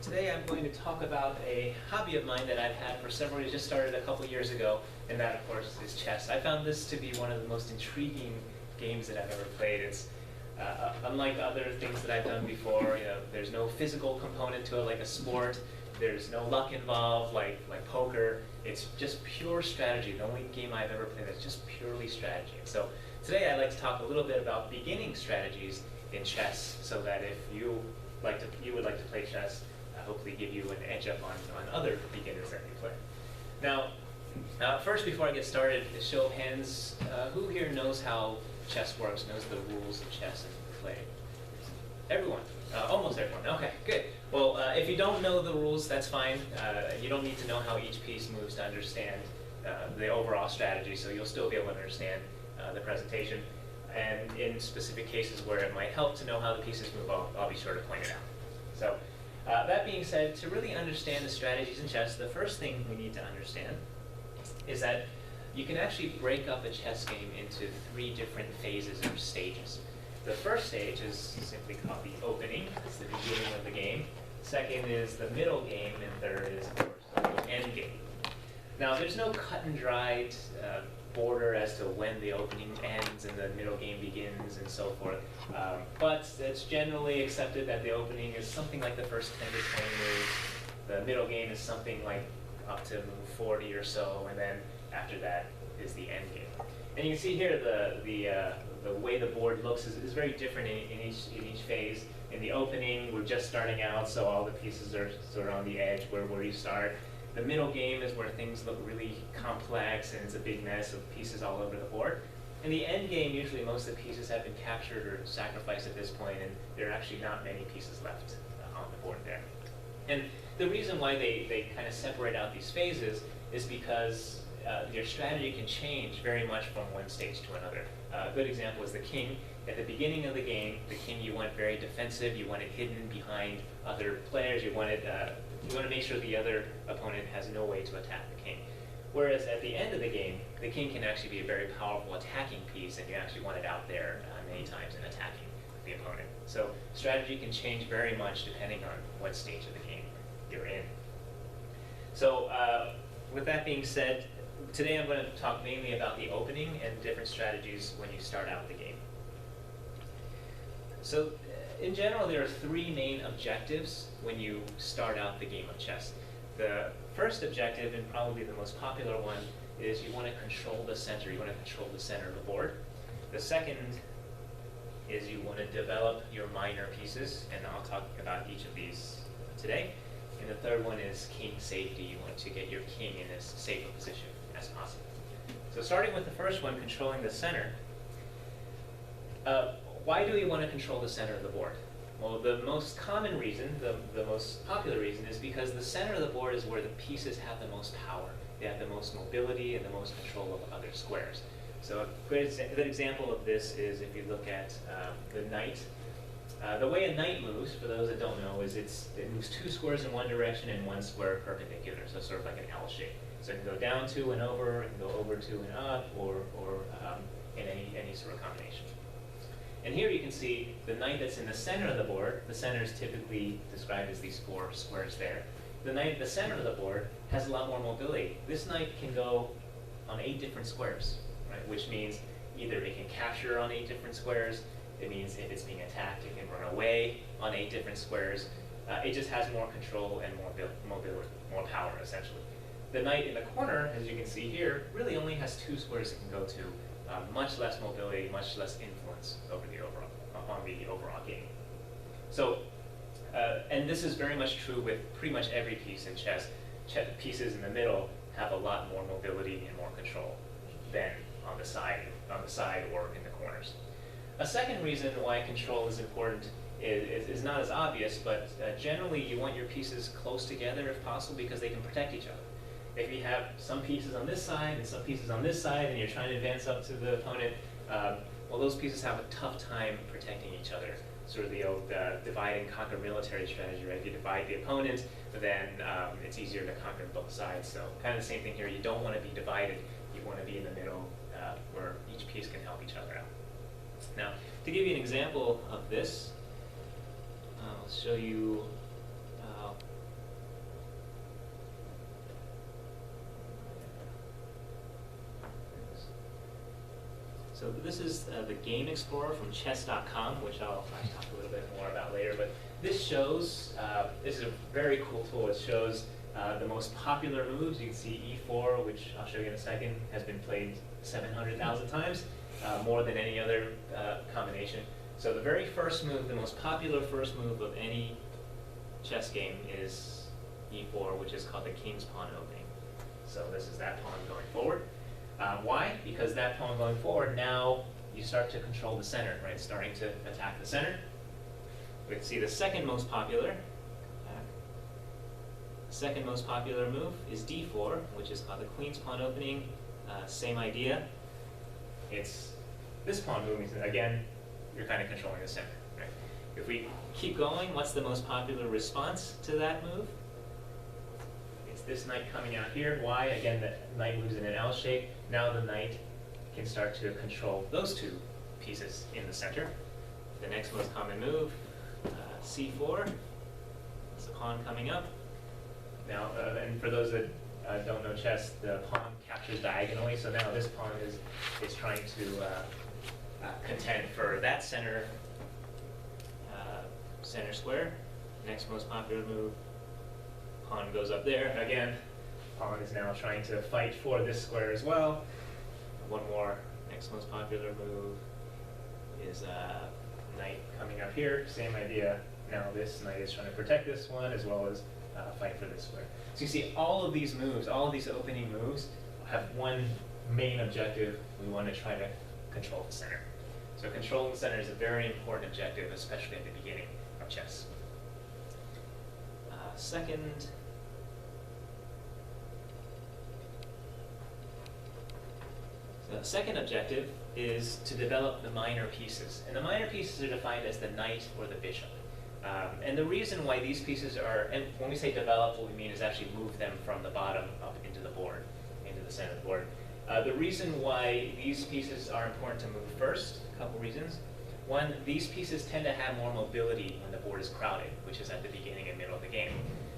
Today I'm going to talk about a hobby of mine that I've had for several years, just started a couple years ago, and that of course is chess. I found this to be one of the most intriguing games that I've ever played. It's unlike other things that I've done before. There's no physical component to it like a sport. There's no luck involved like poker. It's just pure strategy. The only game I've ever played that's just purely strategy. So today I'd like to talk a little bit about beginning strategies in chess, so that if you would like to play chess, hopefully give you an edge up on other beginners that you play. Now, first, before I get started, a show of hands, who here knows how chess works, knows the rules of chess and play? Everyone, almost everyone. Okay, good. Well, if you don't know the rules, that's fine. You don't need to know how each piece moves to understand the overall strategy, so you'll still be able to understand the presentation. And in specific cases where it might help to know how the pieces move, I'll be sure to point it out. So that being said, to really understand the strategies in chess, the first thing we need to understand is that you can actually break up a chess game into 3 different phases or stages. The first stage is simply called the opening. It's the beginning of the game. Second is the middle game, and third is, of course, the end game. Now, there's no cut and dried border as to when the opening ends and the middle game begins and so forth. But it's generally accepted that the opening is something like the first 10 to 20 moves. The middle game is something like up to move 40 or so, and then after that is the end game. And you can see here the way the board looks is very different in each phase. In the opening, we're just starting out, so all the pieces are sort of on the edge where you start. The middle game is where things look really complex and it's a big mess of pieces all over the board. In the end game, usually most of the pieces have been captured or sacrificed at this point, and there are actually not many pieces left on the board there. And the reason why they kind of separate out these phases is because your strategy can change very much from one stage to another. A good example is the king. At the beginning of the game, the king, you went very defensive. You wanted hidden behind other players. You want to make sure the other opponent has no way to attack the king. Whereas at the end of the game, the king can actually be a very powerful attacking piece, and you actually want it out there many times and attacking the opponent. So strategy can change very much depending on what stage of the game you're in. So with that being said, today I'm going to talk mainly about the opening and different strategies when you start out the game. So in general, there are 3 main objectives when you start out the game of chess. The first objective, and probably the most popular one, is you want to control the center. You want to control the center of the board. The second is you want to develop your minor pieces, and I'll talk about each of these today. And the third one is king safety. You want to get your king in as safe a position as possible. So starting with the first one, controlling the center. Why do we want to control the center of the board? Well, the most common reason, the most popular reason, is because the center of the board is where the pieces have the most power. They have the most mobility and the most control of other squares. So a good example of this is if you look at the knight. The way a knight moves, for those that don't know, is it moves 2 squares in one direction and 1 square perpendicular, so sort of like an L shape. So it can go down 2 and over, it can go over 2 and up, or in any sort of combination. And here you can see the knight that's in the center of the board. The center is typically described as these 4 squares there. The knight in the center of the board has a lot more mobility. This knight can go on 8 different squares, right? Which means either it can capture on 8 different squares. It means if it's being attacked, it can run away on 8 different squares. It just has more control and more mobility, more power, essentially. The knight in the corner, as you can see here, really only has 2 squares it can go to. Much less mobility, much less influence over on the overall game. So, and this is very much true with pretty much every piece in chess. Pieces in the middle have a lot more mobility and more control than on the side or in the corners. A second reason why control is important is not as obvious, but generally you want your pieces close together if possible because they can protect each other. If you have some pieces on this side and some pieces on this side and you're trying to advance up to the opponent, well, those pieces have a tough time protecting each other. Sort of the old divide and conquer military strategy, right? If you divide the opponent, then it's easier to conquer both sides. So kind of the same thing here. You don't want to be divided. You want to be in the middle where each piece can help each other out. Now, to give you an example of this, I'll show you So this is the Game Explorer from chess.com, which I'll talk a little bit more about later. But this shows, this is a very cool tool. It shows the most popular moves. You can see E4, which I'll show you in a second, has been played 700,000 times, more than any other combination. So the very first move, the most popular first move of any chess game is E4, which is called the king's pawn opening. So this is that pawn going forward. Why? Because that pawn going forward, now you start to control the center, right? Starting to attack the center. We can see the second most popular. The second most popular move is D4, which is called the queen's pawn opening. Same idea. It's this pawn moving. Again, you're kind of controlling the center, right? If we keep going, what's the most popular response to that move? It's this knight coming out here. Why? Again, the knight moves in an L shape. Now the knight can start to control those two pieces in the center. The next most common move, C4. It's the pawn coming up. Now, and for those that don't know chess, the pawn captures diagonally. So now this pawn is trying to contend for that center square. Next most popular move, pawn goes up there. Again, pawn is now trying to fight for this square as well. One more. Next most popular move is knight coming up here. Same idea. Now this knight is trying to protect this one as well as fight for this square. So you see all of these moves, all of these opening moves have one main objective. We want to try to control the center. So controlling the center is a very important objective, especially at the beginning of chess. The second objective is to develop the minor pieces. And the minor pieces are defined as the knight or the bishop. And the reason why these pieces are, and when we say develop, what we mean is actually move them from the bottom up into the board, into the center of the board. The reason why these pieces are important to move first, a couple reasons. One, these pieces tend to have more mobility when the board is crowded, which is at the beginning and middle of the game.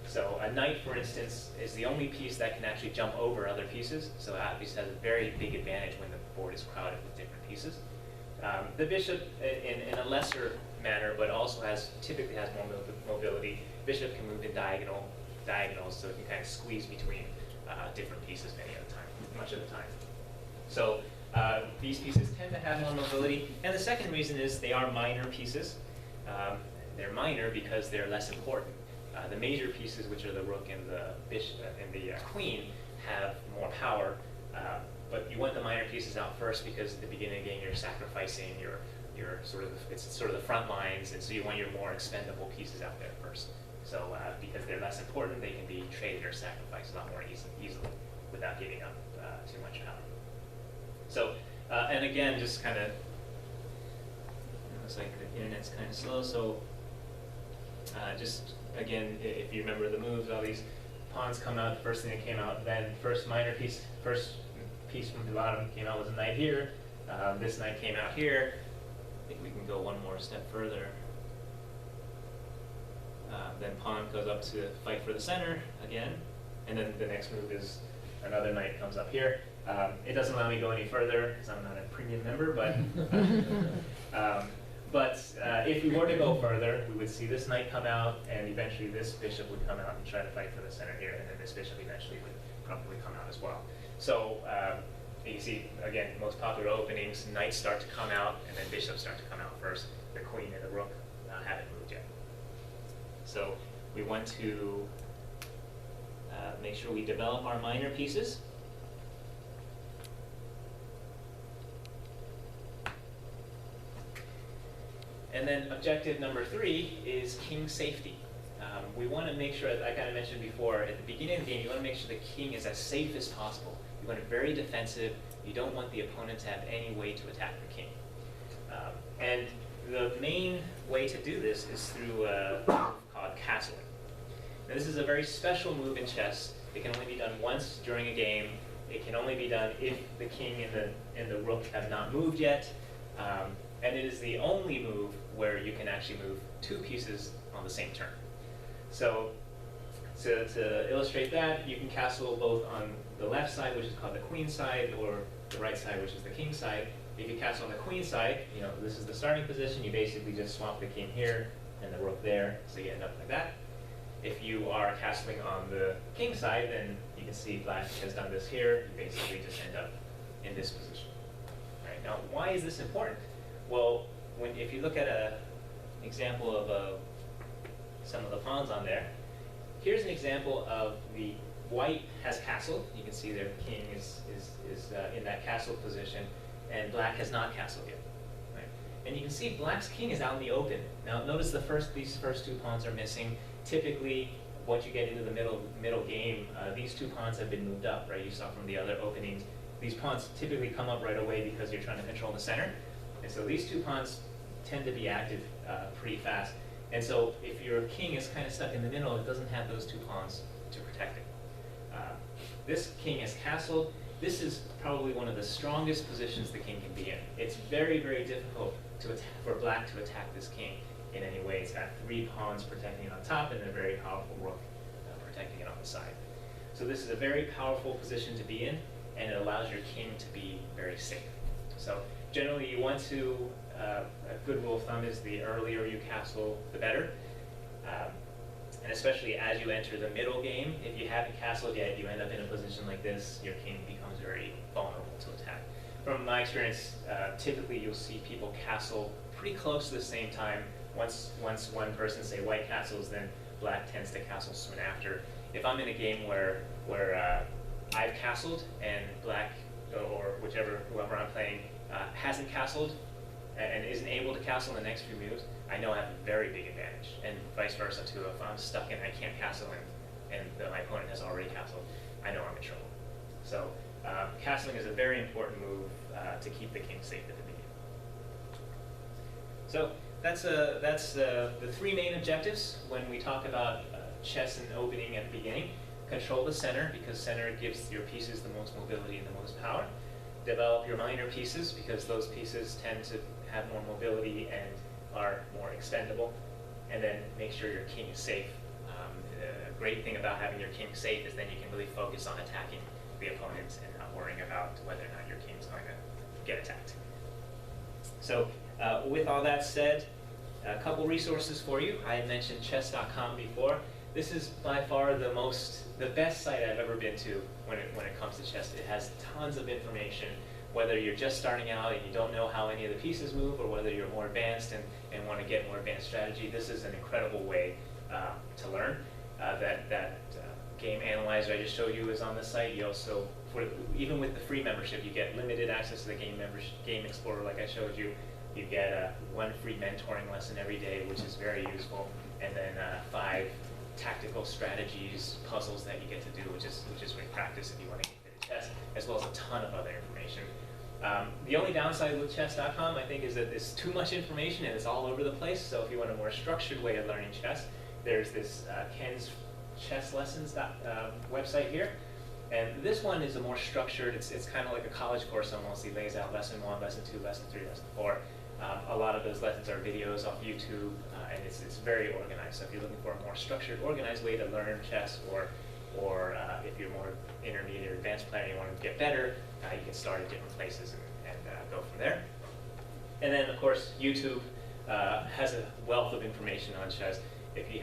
So a knight, for instance, is the only piece that can actually jump over other pieces, so that piece has a very big advantage when the board is crowded with different pieces. The bishop, in a lesser manner, but also typically has more mobility. Bishop can move in diagonals, so it can kind of squeeze between different pieces much of the time. So these pieces tend to have more mobility. And the second reason is they are minor pieces. They're minor because they're less important. The major pieces, which are the rook and the bishop and the queen, have more power. But you want the minor pieces out first because at the beginning of the game you're sacrificing it's sort of the front lines, and so you want your more expendable pieces out there first. So because they're less important, they can be traded or sacrificed a lot more easily without giving up too much power. So and again, just kind of looks like the internet's kind of slow. So just again, if you remember the moves, all these pawns come out. The first thing that came out, then first piece from the bottom came out was a knight here. This knight came out here. I think we can go one more step further. Then pawn goes up to fight for the center again. And then the next move is another knight comes up here. It doesn't allow me to go any further because I'm not a premium member, but if we were to go further, we would see this knight come out, and eventually this bishop would come out and try to fight for the center here, and then this bishop eventually would probably come out as well. So you see, again, most popular openings, knights start to come out, and then bishops start to come out first. The queen and the rook haven't moved yet. So we want to make sure we develop our minor pieces. And then objective number 3 is king safety. We want to make sure, as I kind of mentioned before, at the beginning of the game, you want to make sure the king is as safe as possible. You want it very defensive. You don't want the opponent to have any way to attack the king. And the main way to do this is through a move called castling. Now, this is a very special move in chess. It can only be done once during a game. It can only be done if the king and the rook have not moved yet. And it is the only move where you can actually move 2 pieces on the same turn. So to illustrate that, you can castle both on the left side, which is called the queen side, or the right side, which is the king side. If you castle on the queen side, this is the starting position. You basically just swap the king here and the rook there, so you end up like that. If you are castling on the king side, then you can see black has done this here. You basically just end up in this position. Right? Now, why is this important? Well, if you look at an example of some of the pawns on there, here's an example of the white has castled. You can see their king is in that castle position, and black has not castled yet. Right? And you can see black's king is out in the open. Now, notice these first two pawns are missing. Typically, once you get into the middle game, these two pawns have been moved up, right? You saw from the other openings. These pawns typically come up right away because you're trying to control the center. And so these two pawns tend to be active pretty fast. And so if your king is kind of stuck in the middle, it doesn't have those two pawns to protect it. This king is castled. This is probably one of the strongest positions the king can be in. It's very, very difficult for black to attack this king in any way. It's got three pawns protecting it on top and a very powerful rook protecting it on the side. So this is a very powerful position to be in, and it allows your king to be very safe. So generally you want to, a good rule of thumb is the earlier you castle, the better. And especially as you enter the middle game, if you haven't castled yet, you end up in a position like this, your king becomes very vulnerable to attack. From my experience, typically you'll see people castle pretty close to the same time. Once one person, say, white castles, then black tends to castle soon after. If I'm in a game where I've castled and black, or whoever I'm playing, hasn't castled and isn't able to castle in the next few moves, I know I have a very big advantage, and vice versa too. If I'm stuck and I can't castle and my opponent has already castled, I know I'm in trouble. So castling is a very important move to keep the king safe at the beginning. So that's the three main objectives when we talk about chess and opening at the beginning. Control the center, because center gives your pieces the most mobility and the most power. Develop your minor pieces, because those pieces tend to have more mobility and are more expendable. And then make sure your king is safe. The great thing about having your king safe is then you can really focus on attacking the opponent and not worrying about whether or not your king is going to get attacked. So with all that said, a couple resources for you. I had mentioned chess.com before. This is by far the best site I've ever been to when it comes to chess. It has tons of information, whether you're just starting out and you don't know how any of the pieces move, or whether you're more advanced and want to get more advanced strategy. This is an incredible way to learn. That game analyzer I just showed you is on the site. You also, even with the free membership, you get limited access to the game explorer like I showed you. You get one free mentoring lesson every day, which is very useful, and then 5 tactical strategies, puzzles that you get to do, which is great practice if you want to get good at chess, as well as a ton of other information. The only downside with chess.com, I think, is that there's too much information and it's all over the place. So if you want a more structured way of learning chess, there's this Ken's Chess Lessons website here. And this one is a more structured, it's kind of like a college course almost. He lays out lesson 1, lesson 2, lesson 3, lesson 4. A lot of those lessons are videos off YouTube, and it's very organized. So if you're looking for a more structured, organized way to learn chess, or if you're more intermediate or advanced player and you want to get better, you can start at different places and go from there. And then, of course, YouTube has a wealth of information on chess.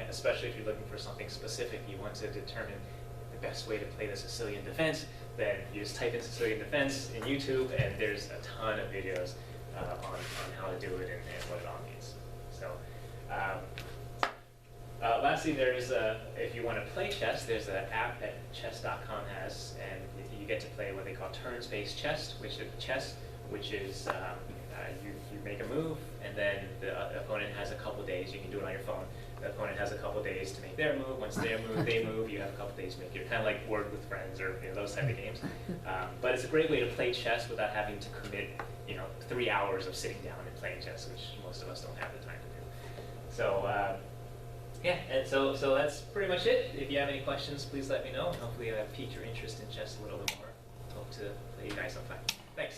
Especially if you're looking for something specific, you want to determine the best way to play the Sicilian defense, then you just type in Sicilian defense in YouTube, and there's a ton of videos on how to do it and what it all means. So, lastly, there's if you want to play chess, there's an app that chess.com has, and you get to play what they call turns-based chess, which is you make a move, and then the opponent has a couple days. You can do it on your phone. The opponent has a couple days to make their move. Once they move, you have a couple days to make your, kind of like Word with Friends or those type of games. But it's a great way to play chess without having to commit 3 hours of sitting down and playing chess, which most of us don't have the time to do. So yeah, and so that's pretty much it. If you have any questions, please let me know. Hopefully I've piqued your interest in chess a little bit more. Hope to play you guys sometime. Thanks.